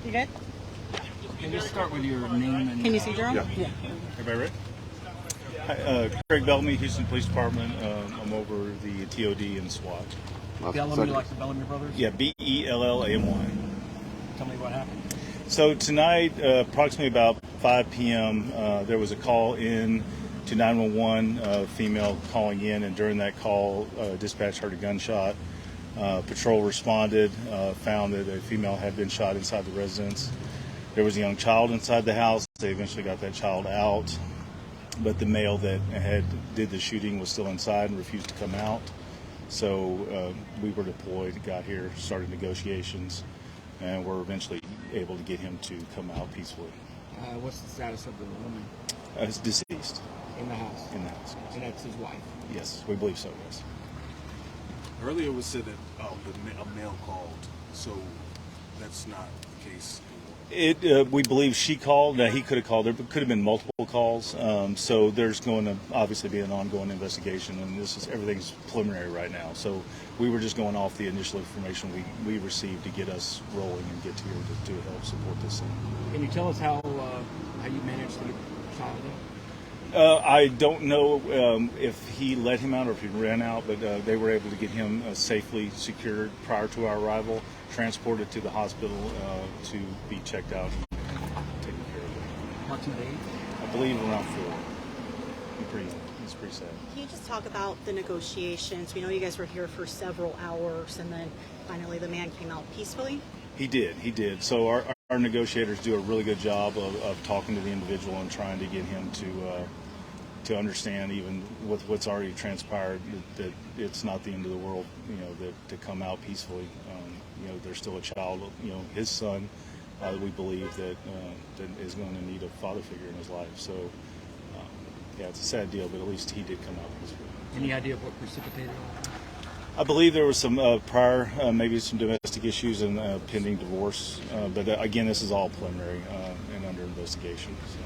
You good? Can you start with your name and... Can you see Jerome? Yeah. Everybody ready? Hi, Craig Bellamy, Houston Police Department. I'm over the TOD and SWAT. Bellamy, like the Bellamy brothers? Yeah, Bellamy. Tell me what happened. So tonight, approximately about 5 p.m., there was a call in to 911, a female calling in, and during that call, dispatch heard a gunshot. Patrol responded, found that a female had been shot inside the residence. There was a young child inside the house. They eventually got that child out, but the male that did the shooting was still inside and refused to come out. So we were deployed, got here, started negotiations, and were eventually able to get him to come out peacefully. What's the status of the woman? He's deceased. In the house? In the house. And that's his wife? Yes, we believe so, yes. Earlier it was said that a male called, so that's not the case anymore. We believe she called. He could have called. There could have been multiple calls. So there's going to obviously be an ongoing investigation, and everything's preliminary right now. So we were just going off the initial information we received to get us rolling and get here to help support this thing. Can you tell us how you managed to get the child out? I don't know if he let him out or if he ran out, but they were able to get him safely secured prior to our arrival, transported to the hospital to be checked out and taken care of. Approximate age? I believe around 4. It's pretty sad. Can you just talk about the negotiations? We know you guys were here for several hours, and then finally the man came out peacefully. He did. So our negotiators do a really good job of talking to the individual and trying to get him to understand, even with what's already transpired, that it's not the end of the world, that to come out peacefully. There's still a child, his son, that we believe that is going to need a father figure in his life. So, it's a sad deal, but at least he did come out peacefully. Any idea of what precipitated it? I believe there was some prior, maybe some domestic issues and pending divorce. But again, this is all preliminary and under investigation. So.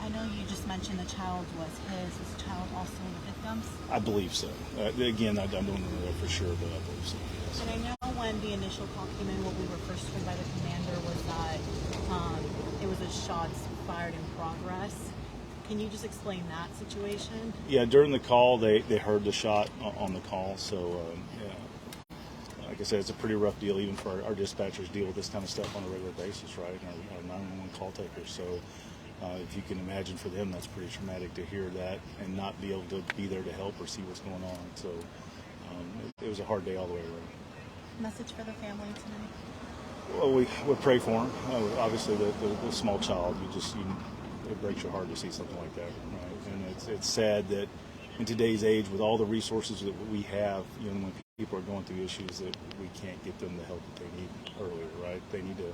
I know you just mentioned the child was his. Is the child also the victim's? I believe so. Again, I don't know that for sure, but I believe so. Yes. And I know when the initial call came in, what we were first told by the commander was that it was a shots fired in progress. Can you just explain that situation? Yeah, during the call, they heard the shot on the call. So, like I said, it's a pretty rough deal, even for our dispatchers deal with this kind of stuff on a regular basis, right? Our 911 call takers. So, if you can imagine, for them, that's pretty traumatic to hear that and not be able to be there to help or see what's going on. So, it was a hard day all the way around. Message for the family tonight? Well, we pray for him. Obviously, the small child, it breaks your heart to see something like that, right? And it's sad that in today's age, with all the resources that we have, when people are going through issues, that we can't get them the help that they need earlier, right? They need to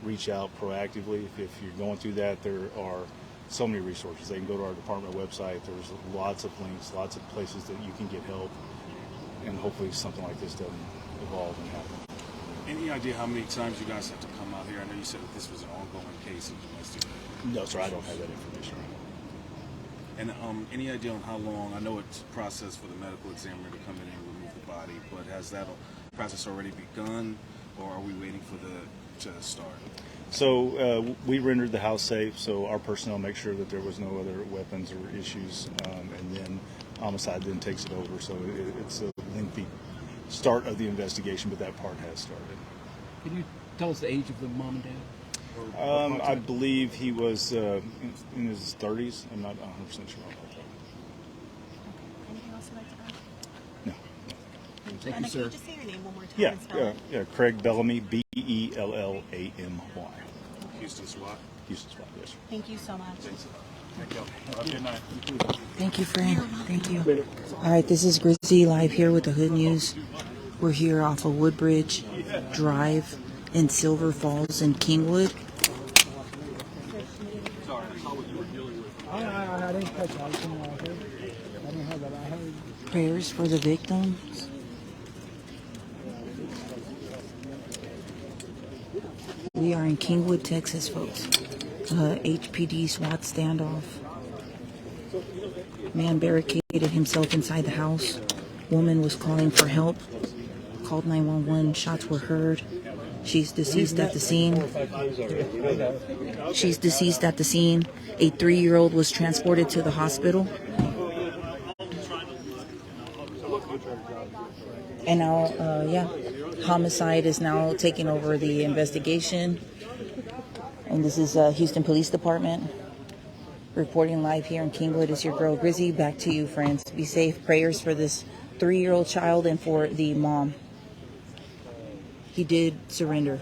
reach out proactively. If you're going through that, there are so many resources. They can go to our department website. There's lots of links, lots of places that you can get help, and hopefully something like this doesn't evolve and happen. Any idea how many times you guys have to come out here? I know you said that this was an ongoing case of domestic. No, sir, I don't have that information. And any idea on how long? I know it's a process for the medical examiner to come in and remove the body, but has that process already begun, or are we waiting for to start? So we rendered the house safe, so our personnel make sure that there was no other weapons or issues, and then homicide then takes it over. So it's a lengthy start of the investigation, but that part has started. Can you tell us the age of the mom and dad? I believe he was in his 30s. I'm not 100% sure about that. Anything else you'd like to add? No. Thank And you, sir. can you just say your name one more time and spell it? Yeah. Craig Bellamy, Bellamy. Houston SWAT. Houston SWAT, yes, sir. Thank you so much. Thank you. Have a good night. Thank you, friend. Thank you. All right, this is Grizzy live here with the Hood News. We're here off of Woodbridge Drive in Silver Falls in Kingwood. Prayers for the victims. We are in Kingwood, Texas, folks. HPD SWAT standoff. Man barricaded himself inside the house. Woman was calling for help. Called 911. Shots were heard. She's deceased at the scene. She's deceased at the scene. A 3-year-old was transported to the hospital. And now, homicide is now taking over the investigation. And this is Houston Police Department reporting live here in Kingwood. It's your girl Grizzy. Back to you, friends. Be safe. Prayers for this 3-year-old child and for the mom. He did surrender.